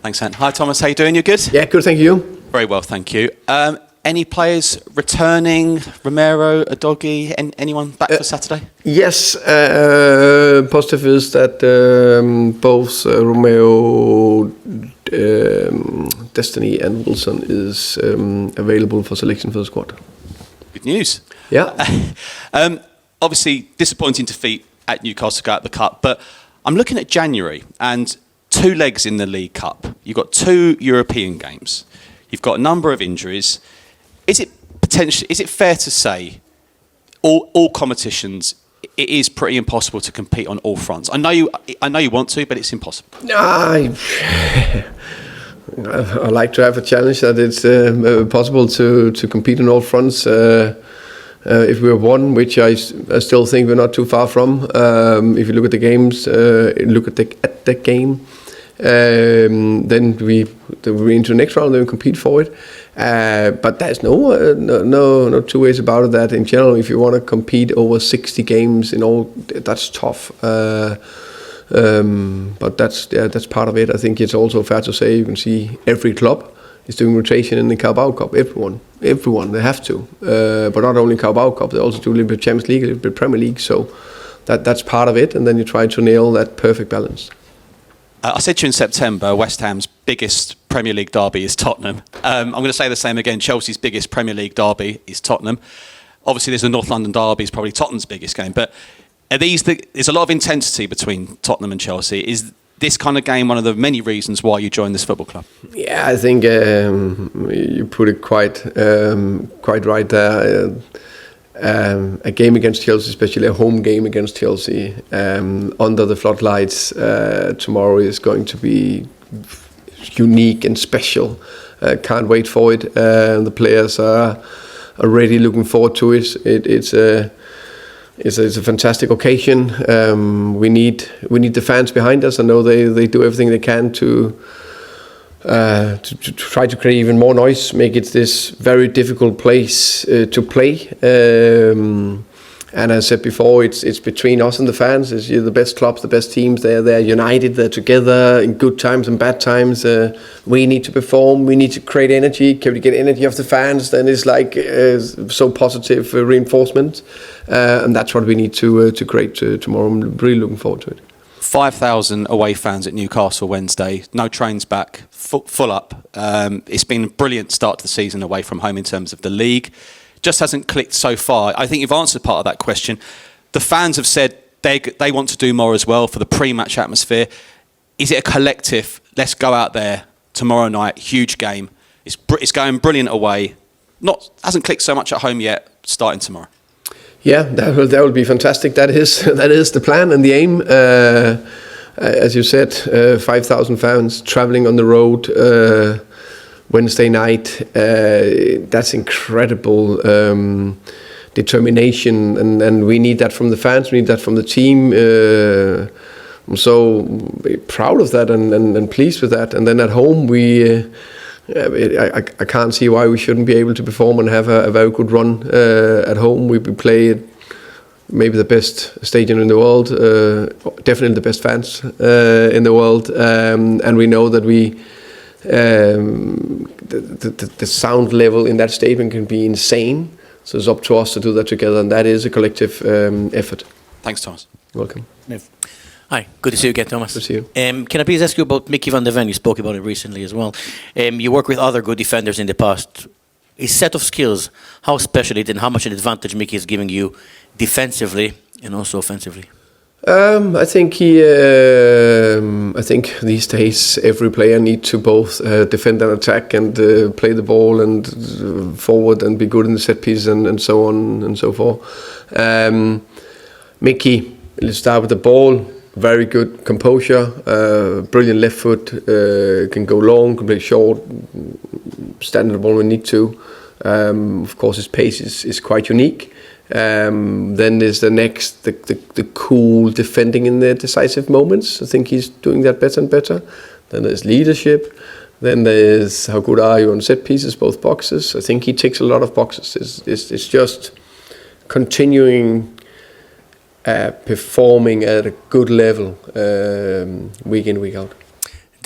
Thanks, Ant. Hi, Thomas. How you doing? You good? Yeah, good. Thank you. Very well, thank you. Any players returning? Romero, Udogie, anyone back for Saturday? Yes, positive is that both Romero, Destiny and Wilson is available for selection for the squad. Good news. Yeah. Obviously, disappointing defeat at Newcastle to go out the Cup, but I'm looking at January and 2 legs in the League Cup. You've got 2 European games. You've got a number of injuries. Is it fair to say all competitions it is pretty impossible to compete on all fronts? I know you want to, but it's impossible. I like to have a challenge that it's possible to compete on all fronts. If we're one, which I still think we're not too far from. If you look at the games, look at the game, then we're into the next round. Then we compete for it. But there's no two ways about it. That in general, if you want to compete over 60 games in all, that's tough. But that's part of it. I think it's also fair to say you can see every club is doing rotation in the Carabao Cup. Everyone, they have to. But not only Carabao Cup, they also do a little bit Champions League, a little bit Premier League. So that's part of it, and then you try to nail that perfect balance. I said to you in September, West Ham's biggest Premier League derby is Tottenham. I'm going to say the same again. Chelsea's biggest Premier League derby is Tottenham. Obviously, there's the North London derby, is probably Tottenham's biggest game. But there's a lot of intensity between Tottenham and Chelsea. Is this kind of game one of the many reasons why you joined this football club? Yeah, I think you put it quite right there. A game against Chelsea, especially a home game against Chelsea, under the floodlights tomorrow is going to be unique and special. Can't wait for it. The players are already looking forward to it. It's a fantastic occasion. We need the fans behind us. I know they do everything they can to try to create even more noise, make it this very difficult place to play. And as I said before, it's between us and the fans. It's the best clubs, the best teams. They're united. They're together in good times and bad times. We need to perform. We need to create energy. Can we get energy off the fans? Then it's like so positive reinforcement, and that's what we need to create tomorrow. I'm really looking forward to it. 5,000 away fans at Newcastle Wednesday. No trains back, full up. It's been a brilliant start to the season away from home in terms of the league. Just hasn't clicked so far. I think you've answered part of that question. The fans have said they want to do more as well for the pre-match atmosphere. Is it a collective, let's go out there tomorrow night, huge game. It's going brilliant away. Hasn't clicked so much at home yet, starting tomorrow. Yeah, that will be fantastic. That is the plan and the aim. As you said, 5,000 fans traveling on the road Wednesday night. That's incredible determination, and we need that from the fans. We need that from the team. I'm so proud of that and pleased with that. And then at home, I can't see why we shouldn't be able to perform and have a very good run at home. We play at maybe the best stadium in the world, definitely the best fans in the world, and we know that the sound level in that stadium can be insane. So it's up to us to do that together, and that is a collective effort. Thanks, Thomas. Welcome. Hi, good to see you again, Thomas. Good to see you. Can I please ask you about Micky van de Ven? You spoke about it recently as well. You work with other good defenders in the past. His set of skills, how special it and how much an advantage Micky is giving you defensively and also offensively? I think these days every player needs to both defend and attack and play the ball and forward and be good in the set piece and so on and so forth. Micky, let's start with the ball. Very good composure, brilliant left foot, can go long, can play short, stand on the ball when we need to. Of course, his pace is quite unique. Then there's the cool defending in the decisive moments. I think he's doing that better and better. Then there's leadership. Then there's how good are you on set pieces, both boxes. I think he ticks a lot of boxes. It's just continuing performing at a good level week in, week out.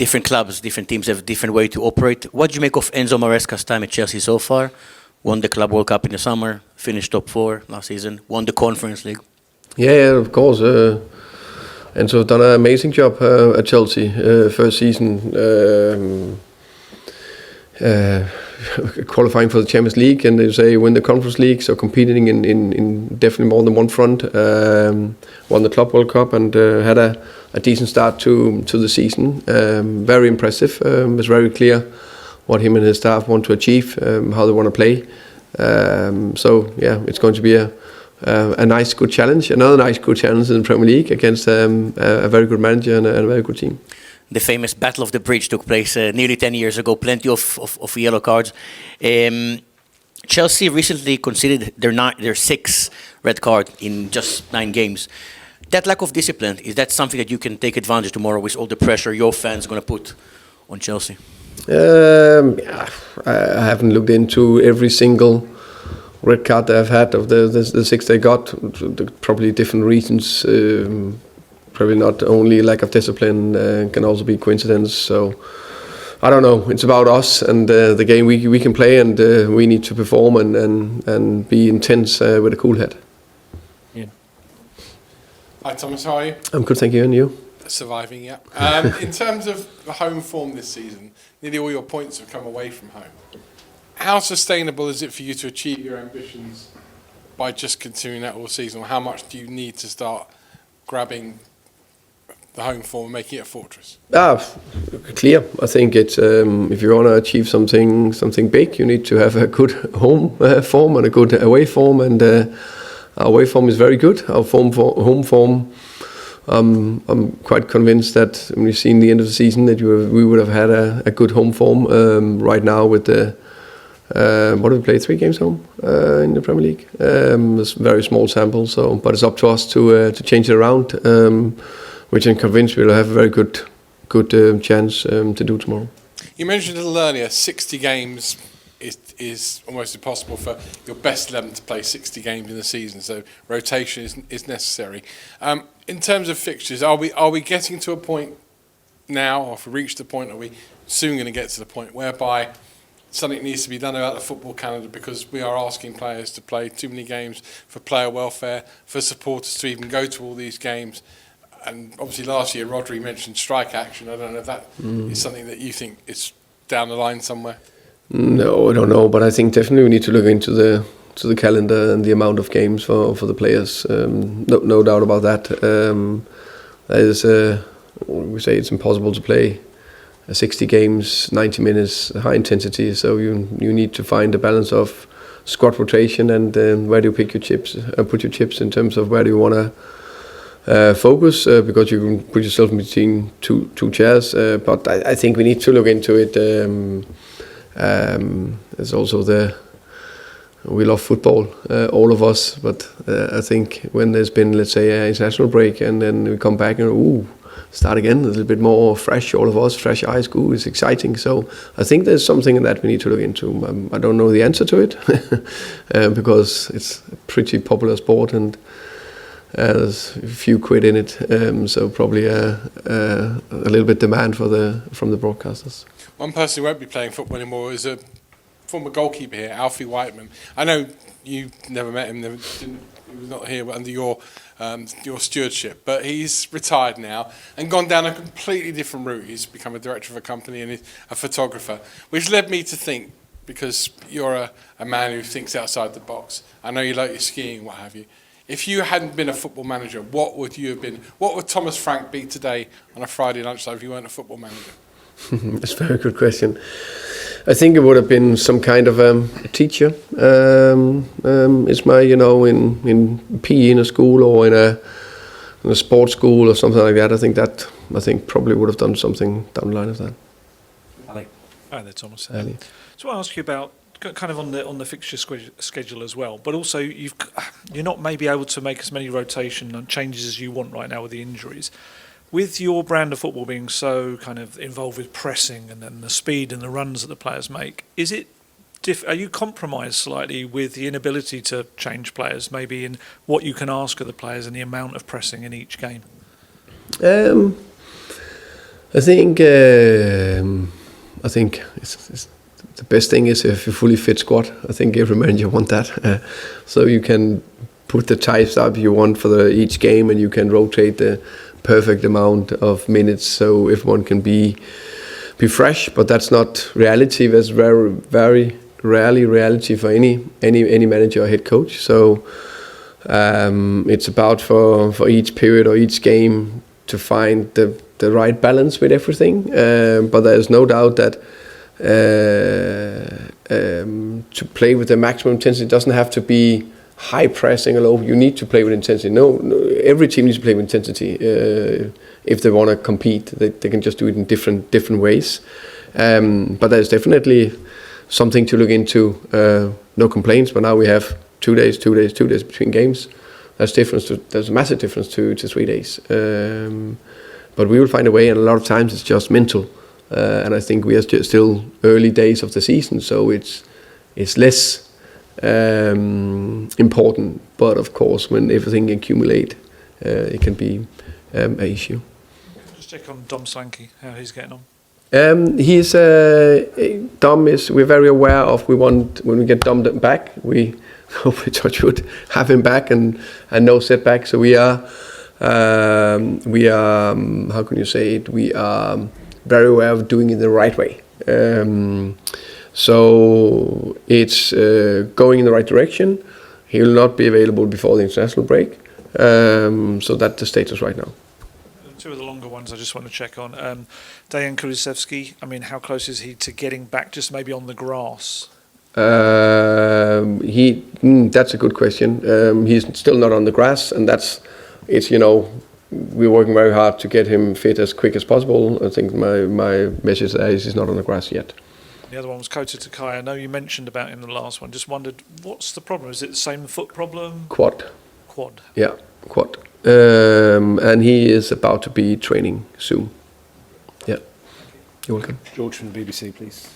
different clubs, different teams have different way to operate. What do you make of Enzo Maresca's time at Chelsea so far? Won the Club World Cup in the summer, finished top 4 last season, won the Conference League. Yeah, of course. Enzo done an amazing job at Chelsea. First season, qualifying for the Champions League, and they say win the Conference League, so competing in definitely more than one front. Won the Club World Cup and had a decent start to the season. Very impressive. It was very clear what him and his staff want to achieve, how they want to play. So yeah, it's going to be a nice, good challenge. Another nice, good challenge in the Premier League against a very good manager and a very good team. The famous Battle of the Bridge took place nearly 10 years ago. Plenty of yellow cards. Chelsea recently conceded their 6th red card in just 9 games. That lack of discipline, is that something that you can take advantage tomorrow with all the pressure your fans are going to put on Chelsea? Yeah, I haven't looked into every single red card that I've had of the 6 they got. Probably different reasons. Probably not only lack of discipline, can also be coincidence. So I don't know. It's about us and the game we can play, and we need to perform and be intense with a cool head. Yeah. Hi Thomas, how are you? I'm good, thank you. And you? Surviving, yeah. In terms of the home form this season, nearly all your points have come away from home. How sustainable is it for you to achieve your ambitions by just continuing that all season? Or how much do you need to start grabbing the home form and making it a fortress? Clear. I think it's if you want to achieve something big, you need to have a good home form and a good away form, and our away form is very good. Our home form, I'm quite convinced that when we've seen the end of the season that we would have had a good home form right now with the what did we play, 3 games home in the Premier League. It's a very small sample, so but it's up to us to change it around, which I'm convinced we'll have a very good chance to do tomorrow. You mentioned a little earlier, 60 games is almost impossible for your best 11 to play 60 games in the season, so rotation is necessary. In terms of fixtures, are we getting to a point now, or if we reach the point, are we soon going to get to the point whereby something needs to be done about the football calendar, because we are asking players to play too many games for player welfare, for supporters to even go to all these games? And obviously last year Rodri mentioned strike action. I don't know if that is something that you think is down the line somewhere. No, I don't know, but I think definitely we need to look into the calendar and the amount of games for the players. No doubt about that. That is, we say it's impossible to play 60 games, 90 minutes, high intensity. So you need to find a balance of squad rotation and where do you pick your chips, put your chips in terms of where do you want to focus, because you can put yourself in between two chairs. But I think we need to look into it. There's also we love football, all of us, but I think when there's been, let's say, an international break and then we come back and start again, a little bit more fresh, all of us, fresh eyes, it's exciting. So I think there's something in that we need to look into. I don't know the answer to it because it's a pretty popular sport and there's a few quid in it, so probably a little bit demand from the broadcasters. One person who won't be playing football anymore is a former goalkeeper here, Alfie Whiteman. I know you never met him; he was not here under your stewardship. But he's retired now and gone down a completely different route. He's become a director of a company and he's a photographer, which led me to think, because you're a man who thinks outside the box. I know you like your skiing, what have you. If you hadn't been a football manager, what would you have been? What would Thomas Frank be today on a Friday lunchtime if you weren't a football manager? That's a very good question. I think it would have been some kind of a teacher. It's my, in PE in a school or in a sports school or something like that. I think probably would have done something down the line of that. Ali. Hi there, Thomas. Ali. So I ask you about kind of on the fixture schedule as well, but also you're not maybe able to make as many rotation and changes as you want right now with the injuries. With your brand of football being so kind of involved with pressing and then the speed and the runs that the players make, are you compromised slightly with the inability to change players, maybe in what you can ask of the players and the amount of pressing in each game? I think it's the best thing is if you fully fit squad. I think every manager want that, so you can put the types up you want for each game, and you can rotate the perfect amount of minutes so everyone can be fresh. But that's not reality. That's very, very rarely reality for any manager or head coach. So it's about for each period or each game to find the right balance with everything. But there's no doubt that to play with the maximum intensity doesn't have to be high pressing or low. You need to play with intensity. No, every team needs to play with intensity if they want to compete. They can just do it in different ways. But there's definitely something to look into. No complaints, but now we have 2 days between games. There's a massive difference to 3 days. But we will find a way, and a lot of times it's just mental. And I think we are still early days of the season, so it's less important. But of course, when everything accumulates, it can be an issue. Just check on Dom Solanke, how he's getting on. Dom is. We're very aware of. We want when we get Dom back, we hope we touch wood, have him back and no setback. So we are. How can you say it? We are very aware of doing it the right way. So it's going in the right direction. He will not be available before the international break. So that's the status right now. Two of the longer ones I just want to check on. Kulusevski, I mean, how close is he to getting back just maybe on the grass? That's a good question. He's still not on the grass, and we're working very hard to get him fit as quick as possible. I think my message there is he's not on the grass yet. The other one was Koto Takai. I know you mentioned about in the last one. Just wondered, what's the problem? Is it the same foot problem? Quad. Yeah, quad. And he is about to be training soon. Yeah. You're welcome. George from the BBC, please.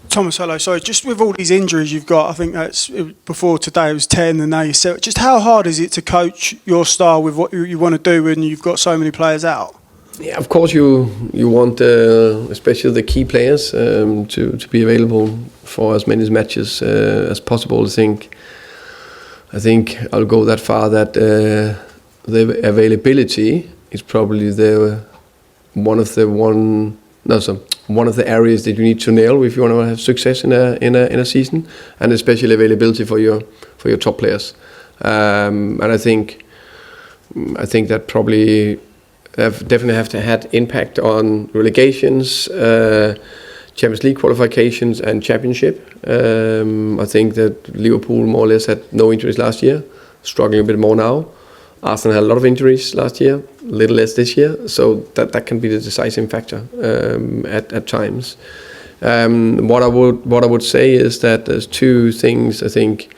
Thomas, hello. Sorry, just with all these injuries you've got, I think that's before today it was 10 and now you're 7. Just how hard is it to coach your style with what you want to do when you've got so many players out? Yeah, of course you want especially the key players to be available for as many matches as possible. I think I'll go that far that the availability is probably one of the areas that you need to nail if you want to have success in a season, and especially availability for your top players. And I think that probably definitely have to had impact on relegations, Champions League qualifications, and Championship. I think that Liverpool more or less had no injuries last year, struggling a bit more now. Arsenal had a lot of injuries last year, a little less this year, so that can be the decisive factor at times. What I would say is that there's two things I think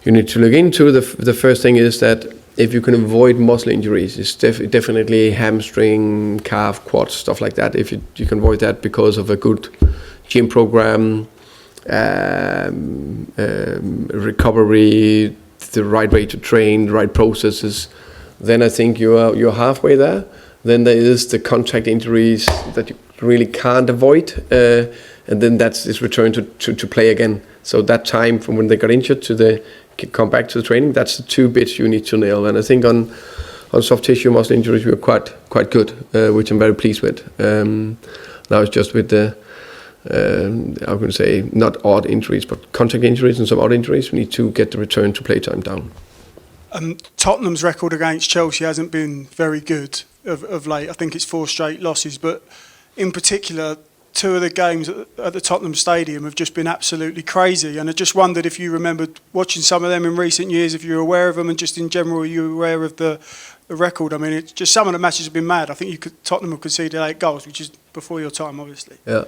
you need to look into. The first thing is that if you can avoid muscle injuries, it's definitely hamstring, calf, quad, stuff like that. If you can avoid that because of a good gym program, recovery, the right way to train, the right processes, then I think you're halfway there. Then there is the contact injuries that you really can't avoid, and then that's this return to play again. So that time from when they got injured to come back to the training, that's the two bits you need to nail. And I think on soft tissue muscle injuries we were quite good, which I'm very pleased with. Now it's just with the I can say not odd injuries, but contact injuries and some odd injuries. We need to get the return to play time down. Tottenham's record against Chelsea hasn't been very good of late. I think it's 4 straight losses, but in particular, 2 of the games at the Tottenham Stadium have just been absolutely crazy. And I just wondered if you remembered watching some of them in recent years, if you're aware of them, and just in general, are you aware of the record? I mean, it's just some of the matches have been mad. I think Tottenham have conceded 8 goals, which is before your time, obviously. Yeah,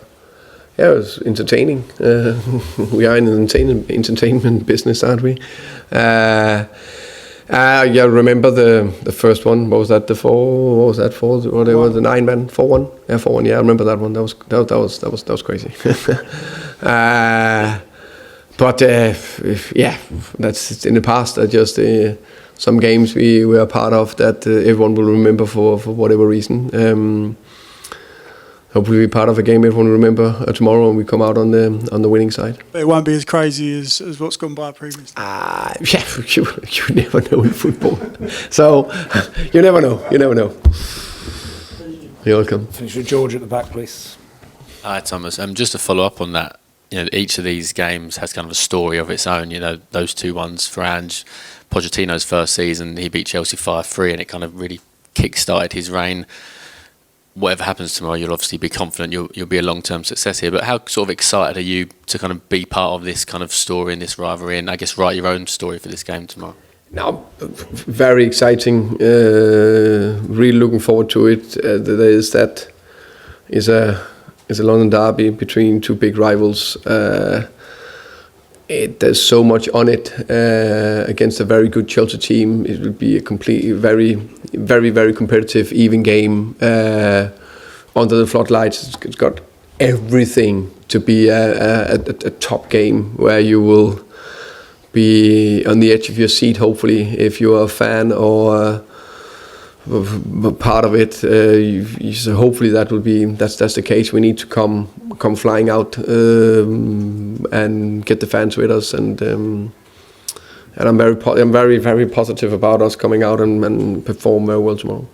it was entertaining. We are in an entertainment business, aren't we? Yeah, remember the first one. What was that? The 4? What was that for? Or they were the 9-man 4-1. Yeah, 4-1. Yeah, I remember that one. That was crazy. But yeah, that's in the past. I just some games we were a part of that everyone will remember for whatever reason. Hopefully we're part of a game everyone will remember tomorrow and we come out on the winning side. But it won't be as crazy as what's gone by previously. Yeah, you never know in football. So you never know. You're welcome. Finish with George at the back, please. Hi, Thomas. Just to follow up on that, each of these games has kind of a story of its own. Those 2 ones for Ange, Pochettino's first season, he beat Chelsea 5-3, and it kind of really kick-started his reign. Whatever happens tomorrow, you'll obviously be confident you'll be a long-term success here. But how sort of excited are you to kind of be part of this kind of story and this rivalry, and I guess write your own story for this game tomorrow? Now, very exciting. Really looking forward to it. There is a London derby between 2 big rivals. There's so much on it against a very good Chelsea team. It will be a completely very, very, very competitive, even game under the floodlights. It's got everything to be a top game where you will be on the edge of your seat, hopefully, if you're a fan or part of it. So hopefully that's the case. We need to come flying out and get the fans with us, and I'm very, very positive about us coming out and perform very well tomorrow.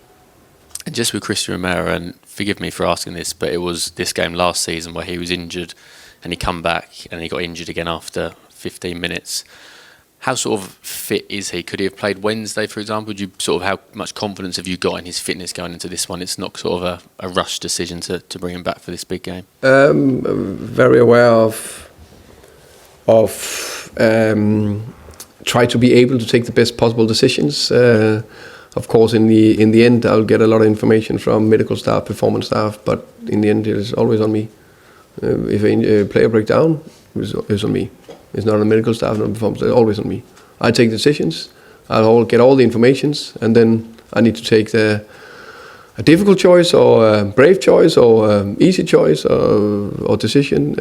And just with Christian Romero, and forgive me for asking this, but it was this game last season where he was injured and he come back and he got injured again after 15 minutes. How sort of fit is he? Could he have played Wednesday, for example? How much confidence have you got in his fitness going into this one? It's not sort of a rush decision to bring him back for this big game. Very aware of try to be able to take the best possible decisions. Of course, in the end, I'll get a lot of information from medical staff, performance staff, but in the end, it is always on me. If a player breaks down, it's on me. It's not on the medical staff, not on performance. It's always on me. I take decisions. I'll get all the informations, and then I need to take a difficult choice, or a brave choice, or easy choice, or decision.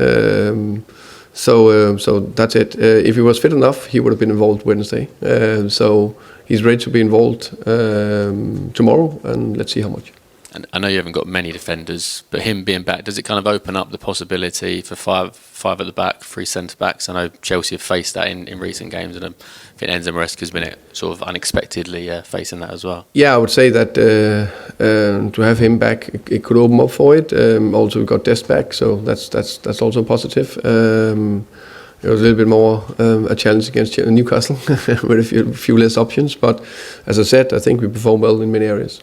So that's it. If he was fit enough, he would have been involved Wednesday. So he's ready to be involved tomorrow, and let's see how much. And I know you haven't got many defenders, but him being back, does it kind of open up the possibility for five at the back, 3 centre-backs? I know Chelsea have faced that in recent games, and I think Enzo Maresca's been sort of unexpectedly facing that as well. Yeah, I would say that to have him back, it could open up for it. Also, we got Dest back, so that's also positive. It was a little bit more a challenge against Newcastle with a few less options, but as I said, I think we performed well in many areas.